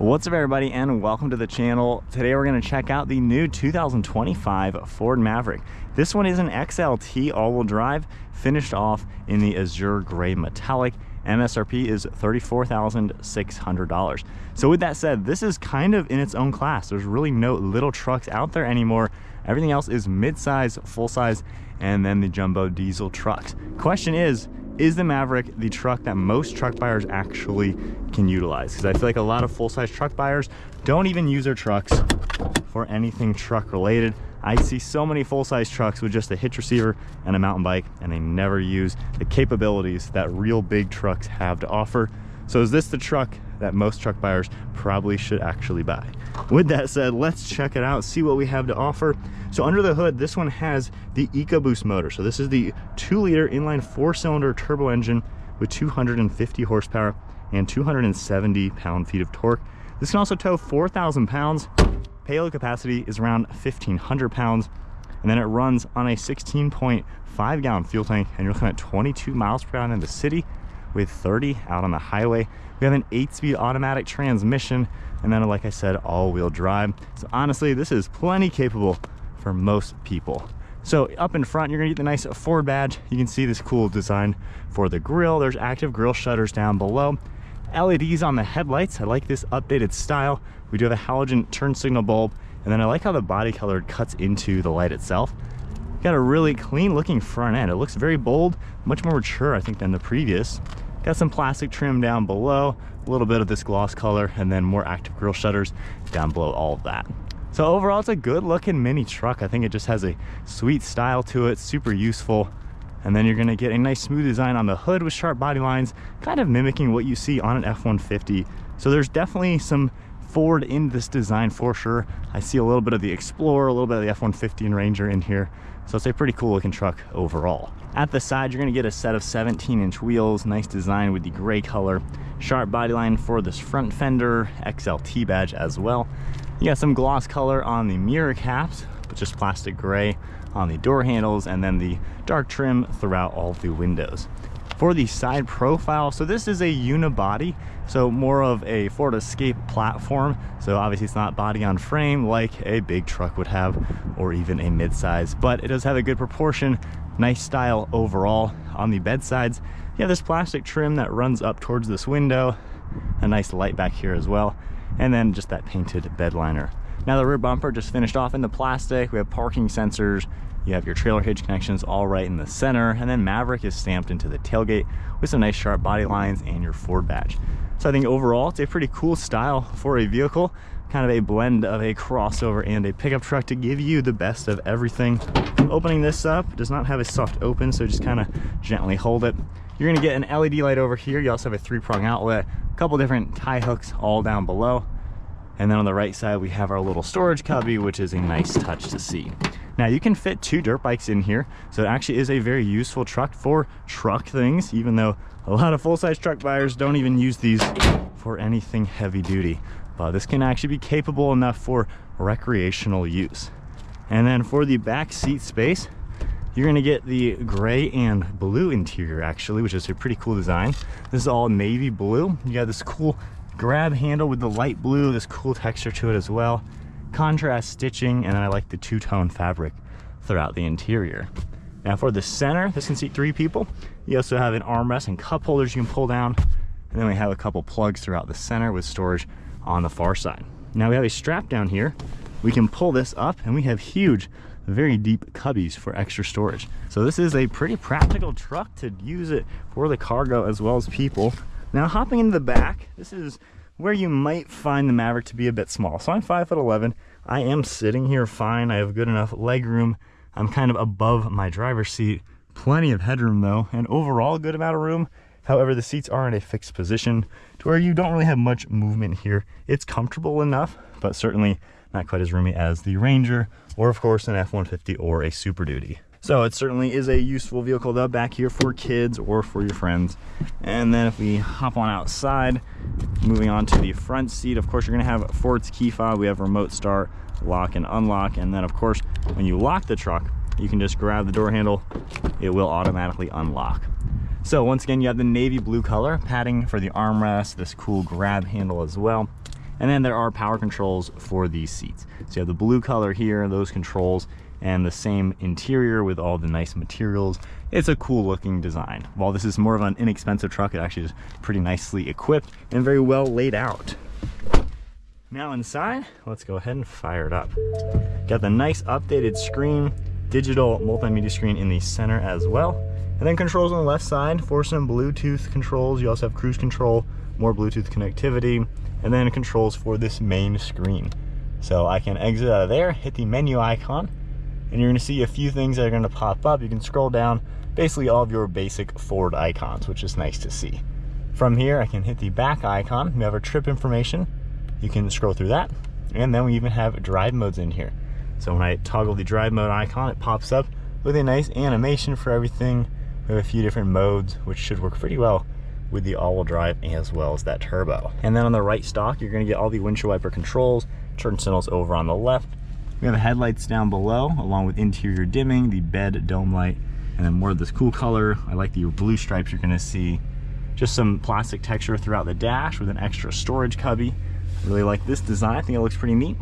What's up everybody, and welcome to the channel. Today we're going to check out the new 2025 Ford Maverick. This one is an XLT all-wheel drive, finished off in the Azure Grey Metallic. MSRP is $34,600. So with that said, this is kind of in its own class. There's really no little trucks out there anymore. Everything else is mid-size, full-size, and then the jumbo diesel trucks. Question is the Maverick the truck that most truck buyers actually can utilize? Because I feel like a lot of full-size truck buyers don't even use their trucks for anything truck related. I see so many full-size trucks with just a hitch receiver and a mountain bike, and they never use the capabilities that real big trucks have to offer. So is this the truck that most truck buyers probably should actually buy? With that said, let's check it out, see what we have to offer. So under the hood, this one has the EcoBoost motor. So this is the 2-liter inline 4-cylinder turbo engine with 250 horsepower and 270 pound-feet of torque. This can also tow 4,000 pounds. Payload capacity is around 1,500 pounds. And then it runs on a 16.5 gallon fuel tank, and you're looking at 22 miles per hour in the city with 30 out on the highway. We have an 8-speed automatic transmission, and then, like I said, all-wheel drive. So honestly, this is plenty capable for most people. So up in front, you're gonna get the nice Ford badge. You can see this cool design for the grille. There's active grille shutters down below. LEDs on the headlights. I like this updated style. We do have a halogen turn signal bulb, and then I like how the body color cuts into the light itself. Got a really clean looking front end. It looks very bold, much more mature, I think, than the previous. Got some plastic trim down below, a little bit of this gloss color, and then more active grille shutters down below all of that. So overall, it's a good looking mini truck. I think it just has a sweet style to it, super useful. And then you're gonna get a nice smooth design on the hood with sharp body lines, kind of mimicking what you see on an F-150. So there's definitely some Ford in this design for sure. I see a little bit of the Explorer, a little bit of the F-150 and Ranger in here. So it's a pretty cool looking truck overall. At the side, you're gonna get a set of 17-inch wheels, nice design with the gray color, sharp body line for this front fender, XLT badge as well. You got some gloss color on the mirror caps, but just plastic gray on the door handles, and then the dark trim throughout all the windows. For the side profile, so this is a unibody, so more of a Ford Escape platform. So obviously it's not body on frame like a big truck would have, or even a midsize, but it does have a good proportion, nice style overall. On the bed sides, you have this plastic trim that runs up towards this window, a nice light back here as well, and then just that painted bed liner. Now the rear bumper just finished off in the plastic. We have parking sensors. You have your trailer hitch connections all right in the center, and then Maverick is stamped into the tailgate with some nice sharp body lines and your Ford badge. So I think overall it's a pretty cool style for a vehicle, kind of a blend of a crossover and a pickup truck to give you the best of everything. Opening this up does not have a soft open, so just kind of gently hold it. You're gonna get an LED light over here. You also have a 3-prong outlet, a couple different tie hooks all down below. And then on the right side, we have our little storage cubby, which is a nice touch to see. Now you can fit 2 dirt bikes in here, so it actually is a very useful truck for truck things, even though a lot of full-size truck buyers don't even use these for anything heavy duty. But this can actually be capable enough for recreational use. And then for the back seat space, you're gonna get the gray and blue interior actually, which is a pretty cool design. This is all navy blue. You got this cool grab handle with the light blue, this cool texture to it as well. Contrast stitching, and then I like the 2-tone fabric throughout the interior. Now for the center, this can seat 3 people. You also have an armrest and cup holders you can pull down. And then we have a couple plugs throughout the center with storage on the far side. Now we have a strap down here. We can pull this up, and we have huge, very deep cubbies for extra storage. So this is a pretty practical truck to use it for the cargo as well as people. Now hopping into the back, this is where you might find the Maverick to be a bit small. So I'm 5'11". I am sitting here fine. I have good enough leg room. I'm kind of above my driver's seat. Plenty of headroom though, and overall a good amount of room. However, the seats are in a fixed position to where you don't really have much movement here. It's comfortable enough, but certainly not quite as roomy as the Ranger, or of course an F-150 or a Super Duty. So it certainly is a useful vehicle though, back here for kids or for your friends. And then if we hop on outside, moving on to the front seat, of course you're gonna have Ford's key fob. We have remote start, lock and unlock. And then of course, when you lock the truck, you can just grab the door handle. It will automatically unlock. So once again, you have the navy blue color padding for the armrest, this cool grab handle as well. And then there are power controls for these seats. So you have the blue color here, those controls, and the same interior with all the nice materials. It's a cool looking design. While this is more of an inexpensive truck, it actually is pretty nicely equipped and very well laid out. Now inside, let's go ahead and fire it up. Got the nice updated screen, digital multimedia screen in the center as well. And then controls on the left side for some Bluetooth controls. You also have cruise control, more Bluetooth connectivity, and then controls for this main screen. So I can exit out of there, hit the menu icon, and you're gonna see a few things that are gonna pop up. You can scroll down, basically all of your basic Ford icons, which is nice to see. From here, I can hit the back icon. We have our trip information. You can scroll through that. And then we even have drive modes in here. So when I toggle the drive mode icon, it pops up with a nice animation for everything. We have a few different modes, which should work pretty well with the all-wheel drive as well as that turbo. And then on the right stalk, you're gonna get all the windshield wiper controls, turn signals over on the left. We have headlights down below, along with interior dimming, the bed dome light, and then more of this cool color. I like the blue stripes you're gonna see. Just some plastic texture throughout the dash with an extra storage cubby. I really like this design, I think it looks pretty neat.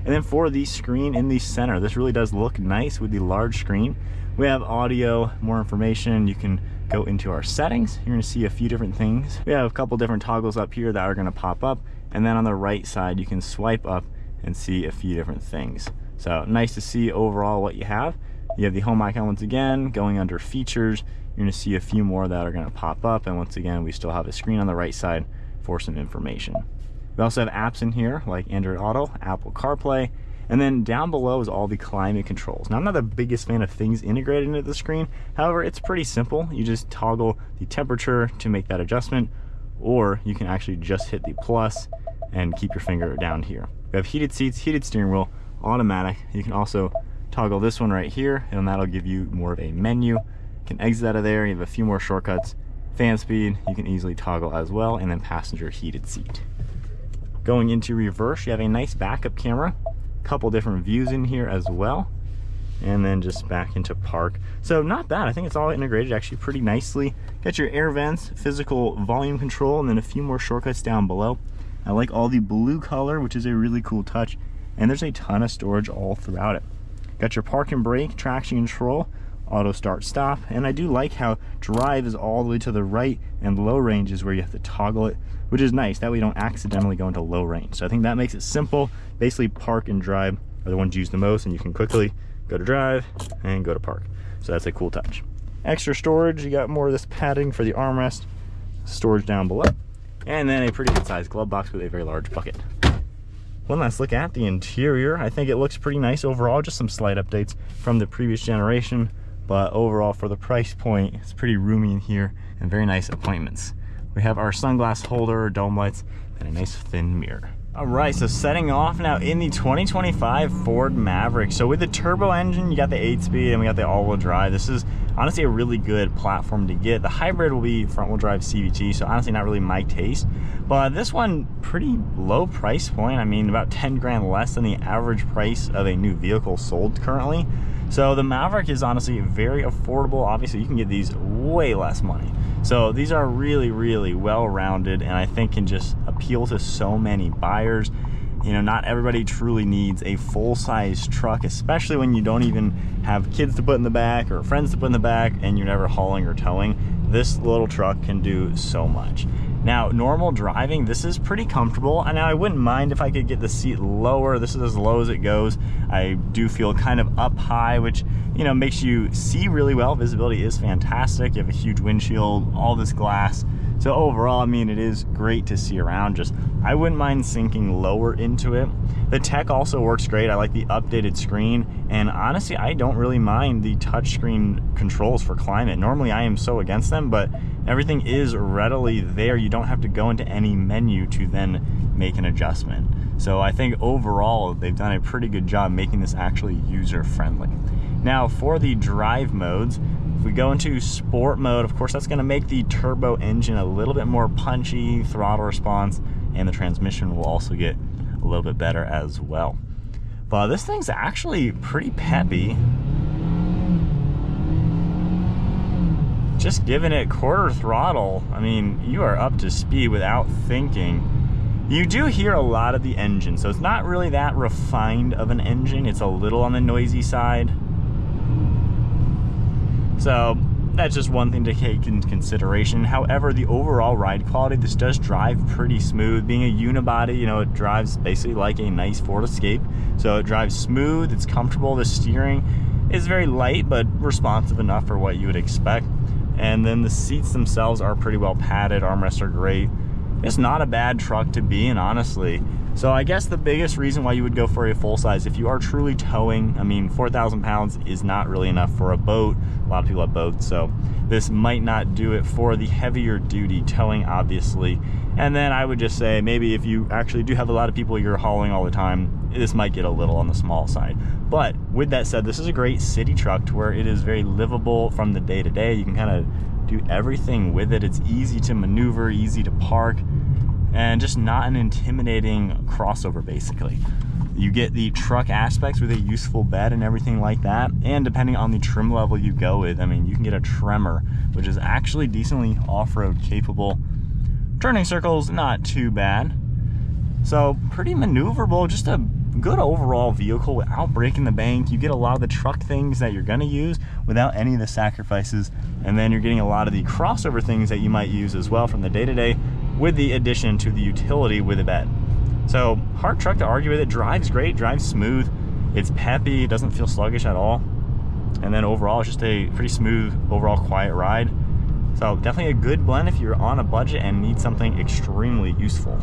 And then for the screen in the center, this really does look nice with the large screen. We have audio, more information. You can go into our settings. You're gonna see a few different things. We have a couple different toggles up here that are gonna pop up. And then on the right side, you can swipe up and see a few different things. So nice to see overall what you have. You have the home icon once again, going under features. You're gonna see a few more that are gonna pop up. And once again, we still have a screen on the right side for some information. We also have apps in here like Android Auto, Apple CarPlay, and then down below is all the climate controls. Now, I'm not the biggest fan of things integrated into the screen. However, it's pretty simple. You just toggle the temperature to make that adjustment, or you can actually just hit the plus and keep your finger down here. We have heated seats, heated steering wheel, automatic. You can also toggle this one right here, and that'll give you more of a menu. You can exit out of there. You have a few more shortcuts. Fan speed, you can easily toggle as well, and then passenger heated seat. Going into reverse, you have a nice backup camera, couple different views in here as well, and then just back into park. So not bad. I think it's all integrated actually pretty nicely. Got your air vents, physical volume control, and then a few more shortcuts down below. I like all the blue color, which is a really cool touch, and there's a ton of storage all throughout it. Got your park and brake, traction control, auto start stop, and I do like how drive is all the way to the right and low range is where you have to toggle it, which is nice. That way you don't accidentally go into low range. So I think that makes it simple. Basically park and drive are the ones used the most, and you can quickly go to drive and go to park. So that's a cool touch. Extra storage, you got more of this padding for the armrest, storage down below, and then a pretty good sized glove box with a very large bucket. One last look at the interior. I think it looks pretty nice overall, just some slight updates from the previous generation, but overall for the price point, it's pretty roomy in here and very nice appointments. We have our sunglass holder, dome lights, and a nice thin mirror. All right, so setting off now in the 2025 Ford Maverick. So with the turbo engine, you got the 8-speed and we got the all-wheel drive. This is honestly a really good platform to get. The hybrid will be front-wheel drive CVT, so honestly not really my taste. But this one, pretty low price point. I mean, about 10 grand less than the average price of a new vehicle sold currently. So the Maverick is honestly very affordable. Obviously, you can get these way less money. So these are really, really well-rounded, and I think can just appeal to so many buyers. You know, not everybody truly needs a full-size truck, especially when you don't even have kids to put in the back or friends to put in the back and you're never hauling or towing. This little truck can do so much. Now, normal driving, this is pretty comfortable. And now I wouldn't mind if I could get the seat lower. This is as low as it goes. I do feel kind of up high, which, you know, makes you see really well. Visibility is fantastic. You have a huge windshield, all this glass. So overall, I mean, it is great to see around. Just, I wouldn't mind sinking lower into it. The tech also works great. I like the updated screen. And honestly, I don't really mind the touchscreen controls for climate. Normally, I am so against them, but everything is readily there. You don't have to go into any menu to then make an adjustment. So I think overall, they've done a pretty good job making this actually user-friendly. Now, for the drive modes, if we go into sport mode, of course, that's gonna make the turbo engine a little bit more punchy, throttle response, and the transmission will also get a little bit better as well. But this thing's actually pretty peppy. Just giving it quarter throttle, I mean, you are up to speed without thinking. You do hear a lot of the engine, so it's not really that refined of an engine. It's a little on the noisy side. So that's just one thing to take into consideration. However, the overall ride quality, this does drive pretty smooth. Being a unibody, you know, it drives basically like a nice Ford Escape. So it drives smooth, it's comfortable. The steering is very light, but responsive enough for what you would expect. And then the seats themselves are pretty well padded, armrests are great. It's not a bad truck to be in, honestly. So I guess the biggest reason why you would go for a full size, if you are truly towing, I mean, 4,000 pounds is not really enough for a boat. A lot of people have boats, so this might not do it for the heavier duty towing, obviously. And then I would just say, maybe if you actually do have a lot of people you're hauling all the time, this might get a little on the small side. But with that said, this is a great city truck to where it is very livable from the day to day. You can kind of do everything with it. It's easy to maneuver, easy to park, and just not an intimidating crossover, basically. You get the truck aspects with a useful bed and everything like that, and depending on the trim level you go with, I mean, you can get a Tremor, which is actually decently off-road capable. Turning circles, not too bad. So pretty maneuverable, just a good overall vehicle without breaking the bank. You get a lot of the truck things that you're gonna use without any of the sacrifices, and then you're getting a lot of the crossover things that you might use as well from the day-to-day, with the addition to the utility with a bed. So hard truck to argue with. It drives great, drives smooth, it's peppy, it doesn't feel sluggish at all, and then overall it's just a pretty smooth overall quiet ride. So definitely a good blend if you're on a budget and need something extremely useful.